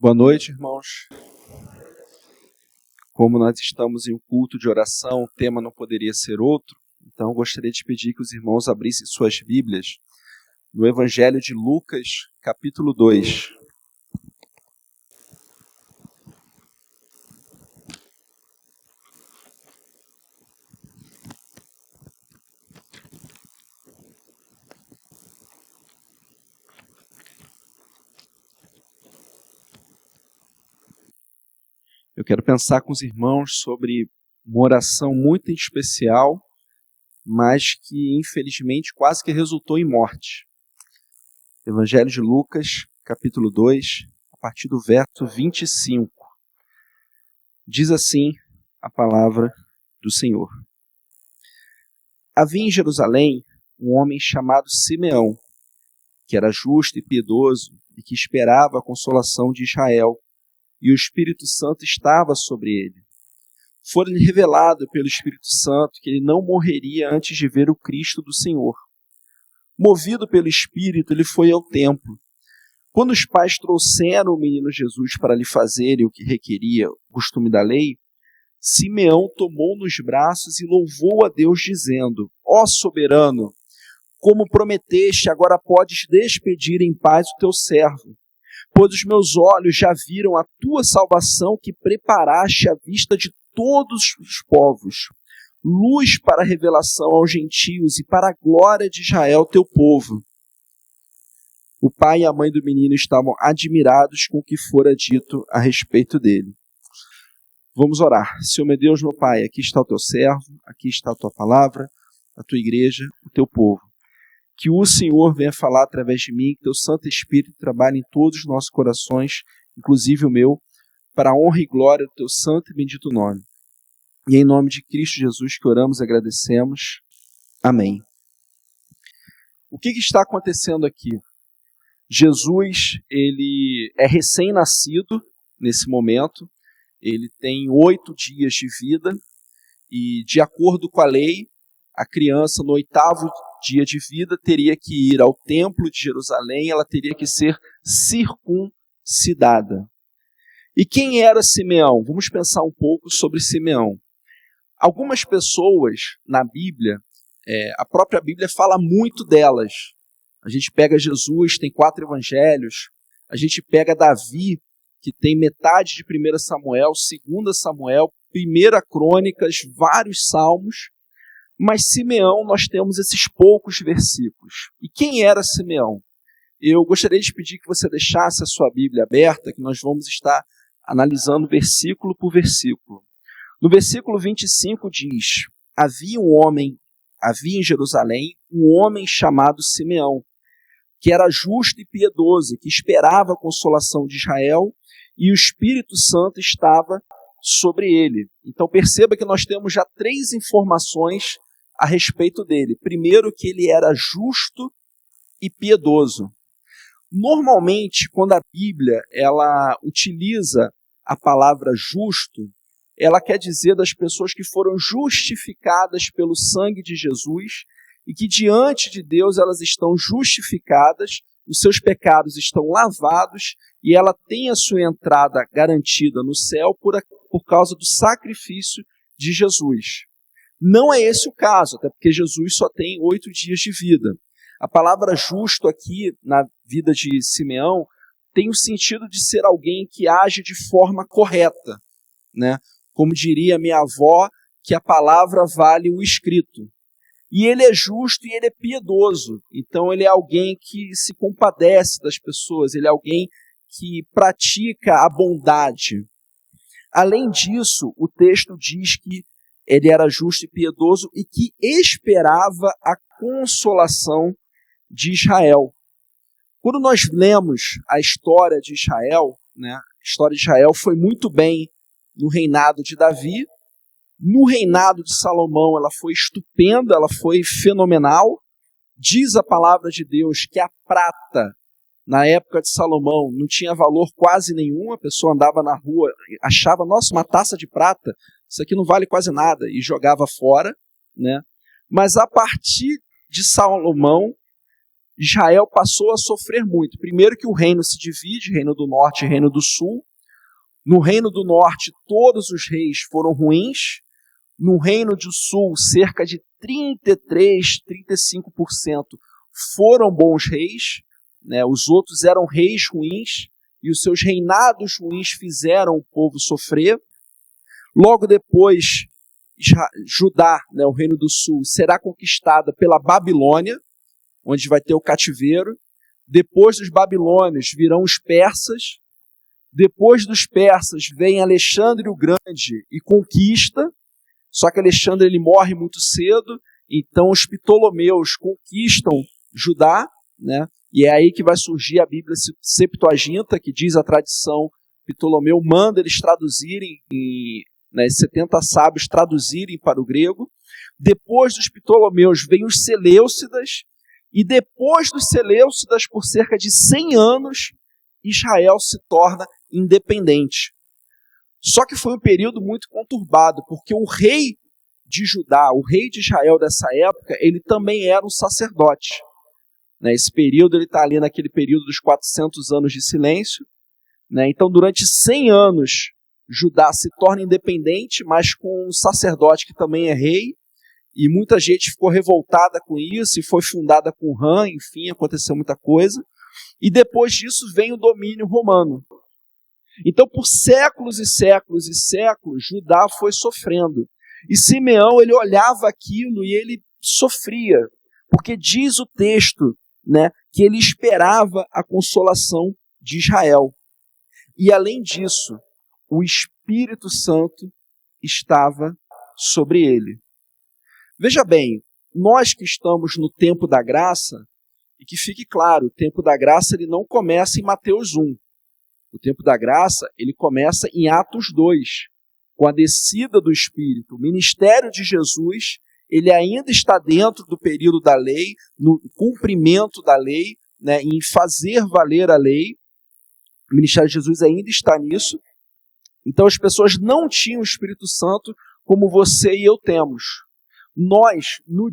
Boa noite, irmãos. Como nós estamos em um culto de oração, o tema não poderia ser outro, então eu gostaria de pedir que os irmãos abrissem suas Bíblias no Evangelho de Lucas, capítulo 2. Eu quero pensar com os irmãos sobre uma oração muito especial, mas que infelizmente quase que resultou em morte. Evangelho de Lucas, capítulo 2, a partir do verso 25. Diz assim a palavra do Senhor. Havia em Jerusalém um homem chamado Simeão, que era justo e piedoso e que esperava a consolação de Israel, e o Espírito Santo estava sobre ele. Foi-lhe revelado pelo Espírito Santo que ele não morreria antes de ver o Cristo do Senhor. Movido pelo Espírito, ele foi ao templo. Quando os pais trouxeram o menino Jesus para lhe fazerem o que requeria o costume da lei, Simeão tomou nos braços e louvou a Deus, dizendo: Ó soberano, como prometeste, agora podes despedir em paz o teu servo, pois os meus olhos já viram a tua salvação que preparaste à vista de todos os povos, luz para a revelação aos gentios e para a glória de Israel, teu povo. O pai e a mãe do menino estavam admirados com o que fora dito a respeito dele. Vamos orar. Senhor meu Deus, meu Pai, aqui está o teu servo, aqui está a tua palavra, a tua igreja, o teu povo. Que o Senhor venha falar através de mim, que teu Santo Espírito trabalhe em todos os nossos corações, inclusive o meu, para a honra e glória do teu santo e bendito nome. E em nome de Cristo Jesus que oramos e agradecemos. Amém. O que está acontecendo aqui? Jesus, ele é recém-nascido nesse momento, ele tem 8 dias de vida e, de acordo com a lei, a criança no 8º dia de vida teria que ir ao templo de Jerusalém, ela teria que ser circuncidada. E quem era Simeão? Vamos pensar um pouco sobre Simeão. Algumas pessoas na Bíblia, a própria Bíblia fala muito delas. A gente pega Jesus, tem 4 evangelhos. A gente pega Davi, que tem metade de 1 Samuel, 2 Samuel, 1 Crônicas, vários salmos. Mas Simeão, nós temos esses poucos versículos. E quem era Simeão? Eu gostaria de pedir que você deixasse a sua Bíblia aberta, que nós vamos estar analisando versículo por versículo. No versículo 25 diz: havia em Jerusalém um homem chamado Simeão, que era justo e piedoso, que esperava a consolação de Israel, e o Espírito Santo estava sobre ele. Então perceba que nós temos já 3 informações a respeito dele. Primeiro, que ele era justo e piedoso. Normalmente, quando a Bíblia ela utiliza a palavra justo, ela quer dizer das pessoas que foram justificadas pelo sangue de Jesus e que diante de Deus elas estão justificadas, os seus pecados estão lavados e ela tem a sua entrada garantida no céu por causa do sacrifício de Jesus. Não é esse o caso, até porque Jesus só tem 8 dias de vida. A palavra justo aqui, na vida de Simeão, tem o sentido de ser alguém que age de forma correta, né? Como diria minha avó, que a palavra vale o escrito. E ele é justo e ele é piedoso. Então ele é alguém que se compadece das pessoas, ele é alguém que pratica a bondade. Além disso, o texto diz que ele era justo e piedoso e que esperava a consolação de Israel. Quando nós lemos a história de Israel, né, a história de Israel foi muito bem no reinado de Davi. No reinado de Salomão ela foi estupenda, ela foi fenomenal. Diz a palavra de Deus que a prata, na época de Salomão, não tinha valor quase nenhum. A pessoa andava na rua, achava, nossa, uma taça de prata, isso aqui não vale quase nada, e jogava fora, né? Mas a partir de Salomão, Israel passou a sofrer muito. Primeiro que o reino se divide, reino do norte e reino do sul. No reino do norte, todos os reis foram ruins. No reino do sul, cerca de 35% foram bons reis, né? Os outros eram reis ruins, e os seus reinados ruins fizeram o povo sofrer. Logo depois, Judá, né, o reino do sul, será conquistada pela Babilônia, onde vai ter o cativeiro. Depois dos babilônios virão os persas. Depois dos persas vem Alexandre o Grande e conquista. Só que Alexandre ele morre muito cedo, então os Ptolomeus conquistam Judá, né? E é aí que vai surgir a Bíblia Septuaginta, que diz a tradição, Ptolomeu manda eles traduzirem, né, 70 sábios traduzirem para o grego. Depois dos Ptolomeus vem os Seleucidas, e depois dos Seleucidas, por cerca de 100 anos, Israel se torna independente. Só que foi um período muito conturbado, porque o rei de Judá, o rei de Israel dessa época, ele também era um sacerdote. Esse período, ele está ali naquele período dos 400 anos de silêncio. Então, durante 100 anos, Judá se torna independente, mas com um sacerdote que também é rei, e muita gente ficou revoltada com isso, e foi fundada com Ram, enfim, aconteceu muita coisa. E depois disso vem o domínio romano. Então, por séculos e séculos e séculos, Judá foi sofrendo. E Simeão, ele olhava aquilo e ele sofria, porque diz o texto, né, que ele esperava a consolação de Israel. E além disso, o Espírito Santo estava sobre ele. Veja bem, nós que estamos no tempo da graça, e que fique claro, o tempo da graça ele não começa em Mateus 1. O tempo da graça, ele começa em Atos 2, com a descida do Espírito. O ministério de Jesus, ele ainda está dentro do período da lei, no cumprimento da lei, né, em fazer valer a lei. O ministério de Jesus ainda está nisso. Então as pessoas não tinham o Espírito Santo como você e eu temos. Nós, no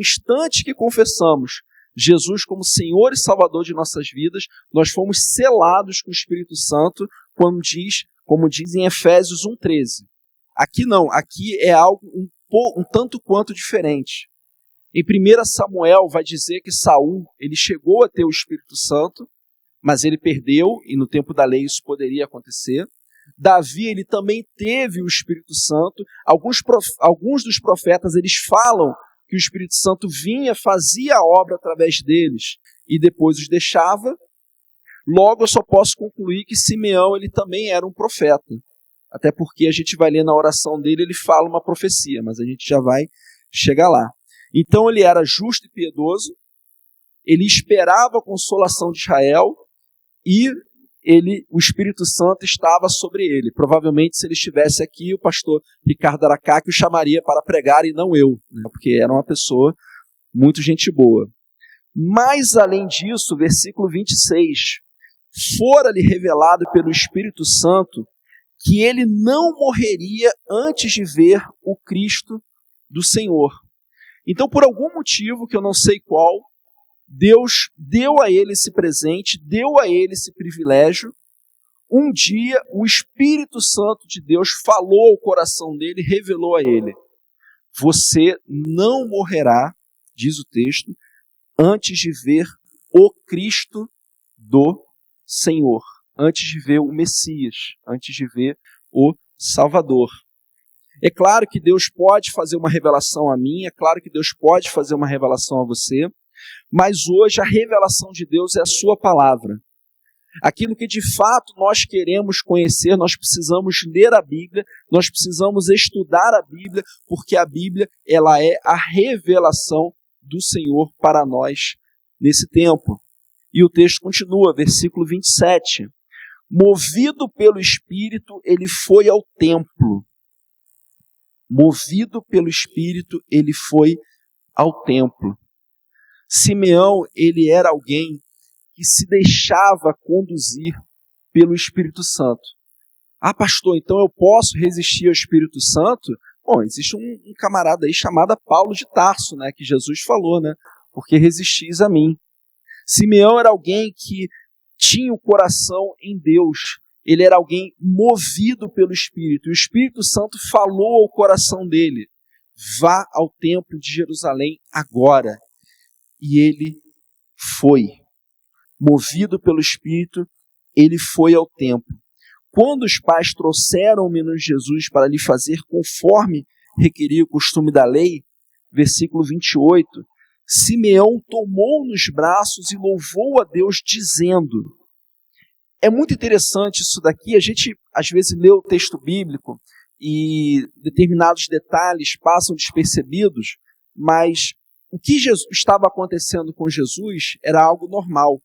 instante que confessamos Jesus como Senhor e Salvador de nossas vidas, nós fomos selados com o Espírito Santo, como diz em Efésios 1,13. Aqui não, aqui é algo um tanto quanto diferente. Em 1 Samuel vai dizer que Saul, ele chegou a ter o Espírito Santo, mas ele perdeu, e no tempo da lei isso poderia acontecer. Davi, ele também teve o Espírito Santo. Alguns dos profetas, eles falam que o Espírito Santo vinha, fazia a obra através deles e depois os deixava. Logo, eu só posso concluir que Simeão ele também era um profeta. Até porque a gente vai ler na oração dele, ele fala uma profecia, mas a gente já vai chegar lá. Então, ele era justo e piedoso, ele esperava a consolação de Israel e o Espírito Santo estava sobre ele. Provavelmente, se ele estivesse aqui, o pastor Ricardo Aracaki o chamaria para pregar e não eu, né? Porque era uma pessoa muito gente boa. Mas, além disso, versículo 26, fora-lhe revelado pelo Espírito Santo que ele não morreria antes de ver o Cristo do Senhor. Então, por algum motivo, que eu não sei qual, Deus deu a ele esse presente, deu a ele esse privilégio. Um dia, o Espírito Santo de Deus falou ao coração dele, revelou a ele: você não morrerá, diz o texto, antes de ver o Cristo do Senhor, antes de ver o Messias, antes de ver o Salvador. É claro que Deus pode fazer uma revelação a mim, é claro que Deus pode fazer uma revelação a você, mas hoje a revelação de Deus é a sua palavra. Aquilo que de fato nós queremos conhecer, nós precisamos ler a Bíblia, nós precisamos estudar a Bíblia, porque a Bíblia ela é a revelação do Senhor para nós nesse tempo. E o texto continua, versículo 27. Movido pelo Espírito, ele foi ao templo. Movido pelo Espírito, ele foi ao templo. Simeão, ele era alguém que se deixava conduzir pelo Espírito Santo. Ah, pastor, então eu posso resistir ao Espírito Santo? Bom, existe um camarada aí chamado Paulo de Tarso, né, que Jesus falou, né, porque resistis a mim. Simeão era alguém que tinha o coração em Deus. Ele era alguém movido pelo Espírito. E o Espírito Santo falou ao coração dele: vá ao templo de Jerusalém agora. E ele foi. Movido pelo Espírito, ele foi ao templo. Quando os pais trouxeram o menino Jesus para lhe fazer conforme requeria o costume da lei, versículo 28, Simeão tomou nos braços e louvou a Deus, dizendo... É muito interessante isso daqui. A gente, às vezes, lê o texto bíblico e determinados detalhes passam despercebidos, mas o que estava acontecendo com Jesus era algo normal.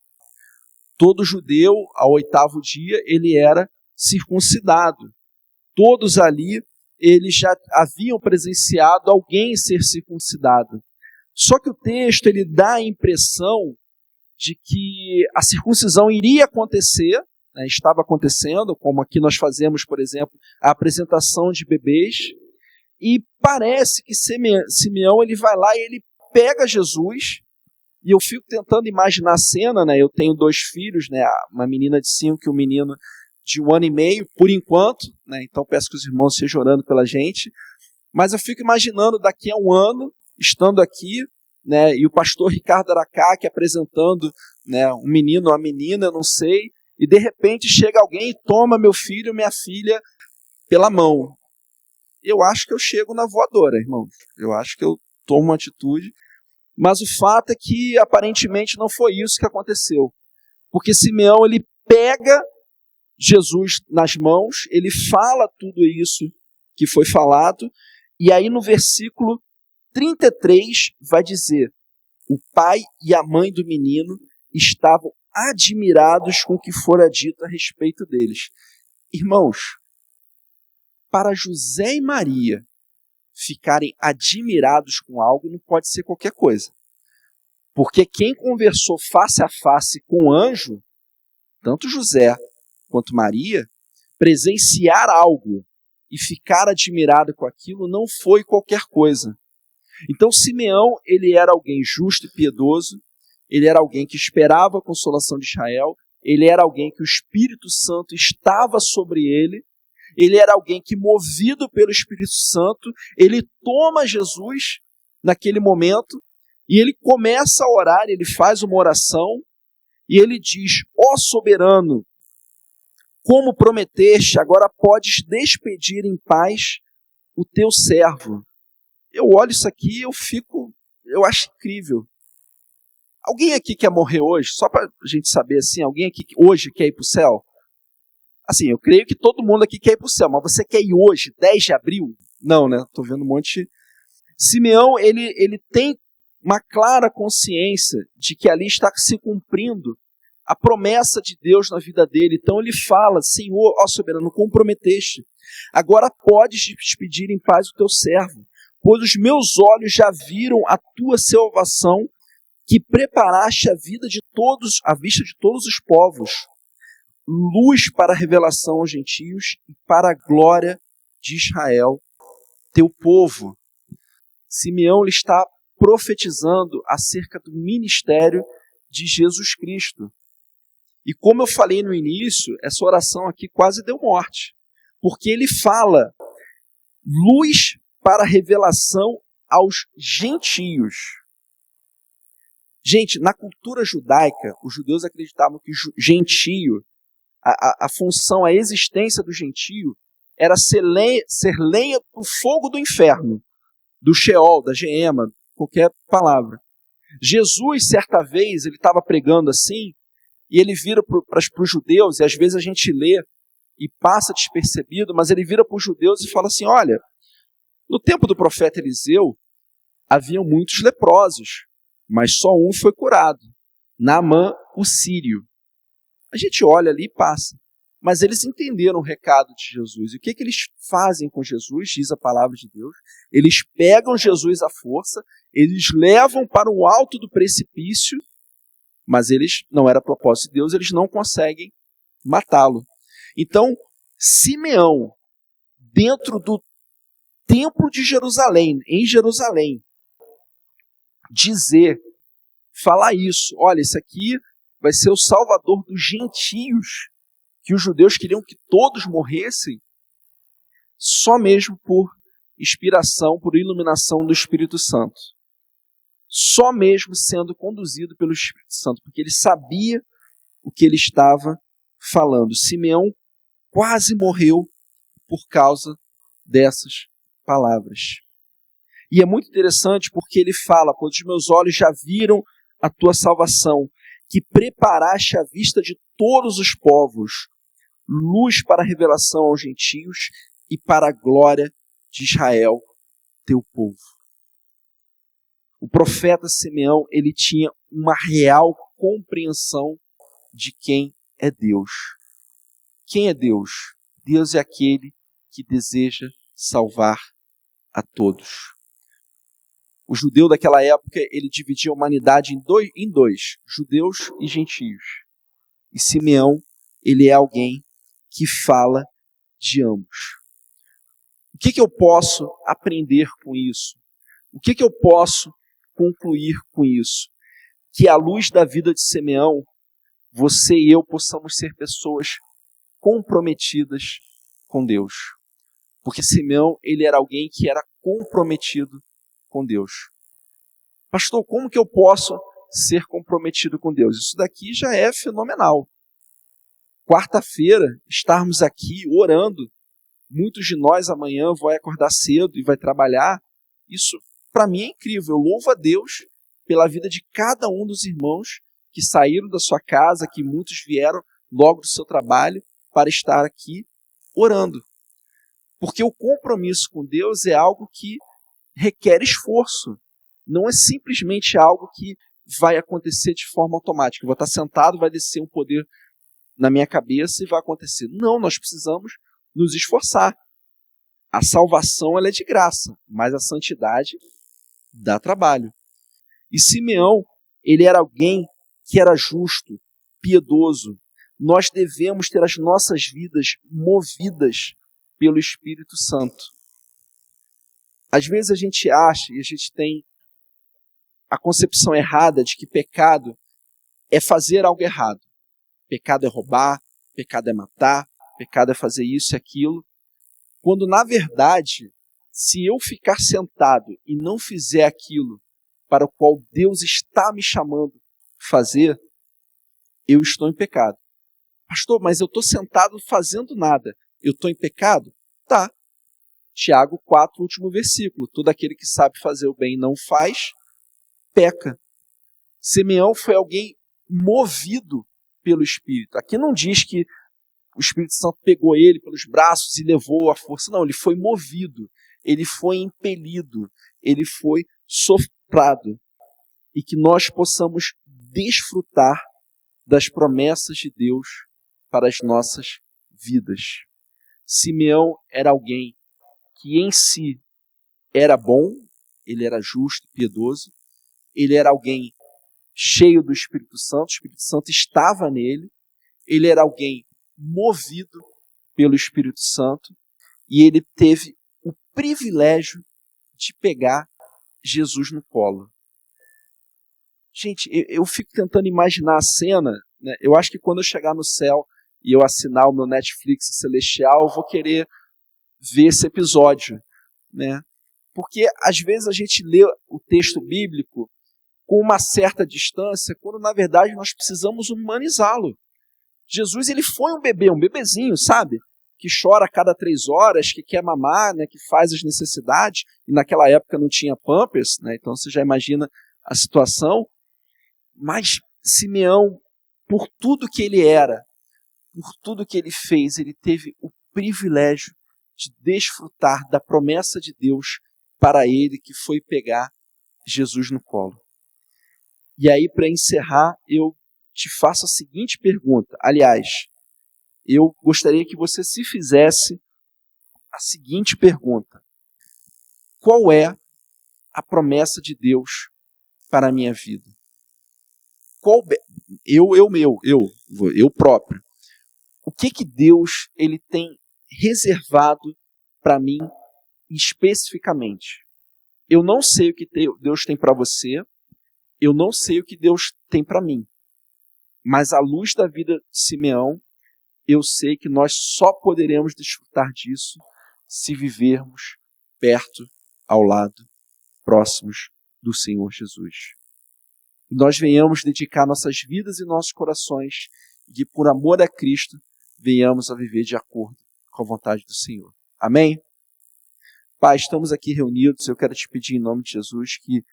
Todo judeu, ao 8º dia, ele era circuncidado. Todos ali, eles já haviam presenciado alguém ser circuncidado. Só que o texto ele dá a impressão de que a circuncisão iria acontecer, né, estava acontecendo, como aqui nós fazemos, por exemplo, a apresentação de bebês, e parece que Simeão ele vai lá e ele pega Jesus, e eu fico tentando imaginar a cena, né, eu tenho 2 filhos, né, uma menina de 5 e um menino de 1 ano e meio, por enquanto, né, então peço que os irmãos estejam orando pela gente, mas eu fico imaginando daqui a 1 ano, estando aqui, né, e o pastor Ricardo Aracaque apresentando, né, um menino ou uma menina, eu não sei, e de repente chega alguém e toma meu filho, minha filha pela mão. Eu acho que eu chego na voadora, irmãos. Eu acho que eu tomo uma atitude, mas o fato é que aparentemente não foi isso que aconteceu. Porque Simeão ele pega Jesus nas mãos, ele fala tudo isso que foi falado, e aí no versículo 33 vai dizer: o pai e a mãe do menino estavam admirados com o que fora dito a respeito deles. Irmãos, para José e Maria ficarem admirados com algo não pode ser qualquer coisa. Porque quem conversou face a face com o anjo, tanto José quanto Maria, presenciar algo e ficar admirado com aquilo não foi qualquer coisa. Então Simeão, ele era alguém justo e piedoso, ele era alguém que esperava a consolação de Israel, ele era alguém que o Espírito Santo estava sobre ele era alguém que, movido pelo Espírito Santo, ele toma Jesus naquele momento e ele começa a orar, ele faz uma oração e ele diz: ó soberano, como prometeste, agora podes despedir em paz o teu servo. Eu olho isso aqui e eu acho incrível. Alguém aqui quer morrer hoje? Só para a gente saber assim, alguém aqui hoje quer ir para o céu? Assim, eu creio que todo mundo aqui quer ir para o céu, mas você quer ir hoje, 10 de abril? Não, né? Estou vendo um monte. Simeão, ele tem uma clara consciência de que ali está se cumprindo a promessa de Deus na vida dele. Então ele fala: Senhor, ó soberano, comprometeste. Agora podes despedir em paz o teu servo, pois os meus olhos já viram a tua salvação, que preparaste a vista de todos os povos, luz para a revelação aos gentios e para a glória de Israel, teu povo. Simeão está profetizando acerca do ministério de Jesus Cristo. E como eu falei no início, essa oração aqui quase deu morte, porque ele fala luz para a revelação aos gentios. Gente, na cultura judaica, os judeus acreditavam que gentio, a função, a existência do gentio, era ser lenha para o fogo do inferno, do Sheol, da Geema, qualquer palavra. Jesus, certa vez, ele estava pregando assim, e ele vira para os judeus, e às vezes a gente lê e passa despercebido, mas ele vira para os judeus e fala assim: olha, no tempo do profeta Eliseu, haviam muitos leprosos, mas só um foi curado, Naamã, o sírio. A gente olha ali e passa. Mas eles entenderam o recado de Jesus. E o que eles fazem com Jesus, diz a palavra de Deus? Eles pegam Jesus à força, eles levam para o alto do precipício, mas eles, não era propósito de Deus, eles não conseguem matá-lo. Então, Simeão, dentro do templo de Jerusalém, em Jerusalém, dizer: falar isso. Olha, esse aqui vai ser o Salvador dos gentios, que os judeus queriam que todos morressem, só mesmo por inspiração, por iluminação do Espírito Santo. Só mesmo sendo conduzido pelo Espírito Santo, porque ele sabia o que ele estava falando. Simeão quase morreu por causa dessas palavras. E é muito interessante porque ele fala: pois os meus olhos já viram a tua salvação, que preparaste à vista de todos os povos, luz para a revelação aos gentios e para a glória de Israel, teu povo. O profeta Simeão, ele tinha uma real compreensão de quem é Deus. Quem é Deus? Deus é aquele que deseja salvar a todos. O judeu daquela época, ele dividia a humanidade em dois, judeus e gentios. E Simeão, ele é alguém que fala de ambos. O que eu posso aprender com isso? O que eu posso concluir com isso? Que à luz da vida de Simeão, você e eu possamos ser pessoas comprometidas com Deus. Porque Simeão, ele era alguém que era comprometido com Deus. Pastor, como que eu posso ser comprometido com Deus? Isso daqui já é fenomenal. Quarta-feira, estarmos aqui orando, muitos de nós amanhã vão acordar cedo e vai trabalhar. Isso, para mim, é incrível. Eu louvo a Deus pela vida de cada um dos irmãos que saíram da sua casa, que muitos vieram logo do seu trabalho para estar aqui orando. Porque o compromisso com Deus é algo que requer esforço. Não é simplesmente algo que vai acontecer de forma automática. Eu vou estar sentado, vai descer um poder na minha cabeça e vai acontecer. Não, nós precisamos nos esforçar. A salvação, ela é de graça, mas a santidade dá trabalho. E Simeão, ele era alguém que era justo, piedoso. Nós devemos ter as nossas vidas movidas pelo Espírito Santo. Às vezes a gente acha e a gente tem a concepção errada de que pecado é fazer algo errado. Pecado é roubar, pecado é matar, pecado é fazer isso e aquilo. Quando, na verdade, se eu ficar sentado e não fizer aquilo para o qual Deus está me chamando a fazer, eu estou em pecado. Pastor, mas eu estou sentado fazendo nada. Eu estou em pecado? Tá. Tiago 4, último versículo. Todo aquele que sabe fazer o bem e não faz, peca. Simeão foi alguém movido pelo Espírito. Aqui não diz que o Espírito Santo pegou ele pelos braços e levou à força. Não, ele foi movido, ele foi impelido, ele foi soprado. E que nós possamos desfrutar das promessas de Deus para as nossas vidas. Simeão era alguém que em si era bom, ele era justo, piedoso, ele era alguém cheio do Espírito Santo, o Espírito Santo estava nele, ele era alguém movido pelo Espírito Santo e ele teve o privilégio de pegar Jesus no colo. Gente, eu fico tentando imaginar a cena, né? Eu acho que quando eu chegar no céu e eu assinar o meu Netflix celestial, eu vou querer ver esse episódio, né? Porque às vezes a gente lê o texto bíblico com uma certa distância, quando na verdade nós precisamos humanizá-lo. Jesus, ele foi um bebê, um bebezinho, sabe? Que chora a cada 3 horas, que quer mamar, né? Que faz as necessidades, e naquela época não tinha Pampers, né? Então você já imagina a situação. Mas Simeão, por tudo que ele era, por tudo que ele fez, ele teve o privilégio de desfrutar da promessa de Deus para ele, que foi pegar Jesus no colo. E aí, para encerrar, eu te faço a seguinte pergunta. Aliás, eu gostaria que você se fizesse a seguinte pergunta. Qual é a promessa de Deus para a minha vida? Eu próprio. O que Deus ele tem reservado para mim especificamente? Eu não sei o que Deus tem para você, eu não sei o que Deus tem para mim, mas à luz da vida de Simeão, eu sei que nós só poderemos desfrutar disso se vivermos perto, ao lado, próximos do Senhor Jesus. E nós venhamos dedicar nossas vidas e nossos corações, e que por amor a Cristo, venhamos a viver de acordo com a vontade do Senhor. Amém? Pai, estamos aqui reunidos, eu quero te pedir em nome de Jesus que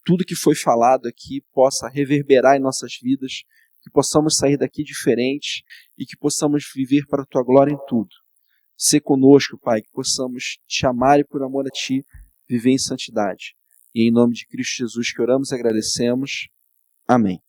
tudo que foi falado aqui possa reverberar em nossas vidas, que possamos sair daqui diferentes e que possamos viver para a tua glória em tudo. Sê conosco, Pai, que possamos te amar e por amor a ti, viver em santidade. E em nome de Cristo Jesus que oramos e agradecemos. Amém.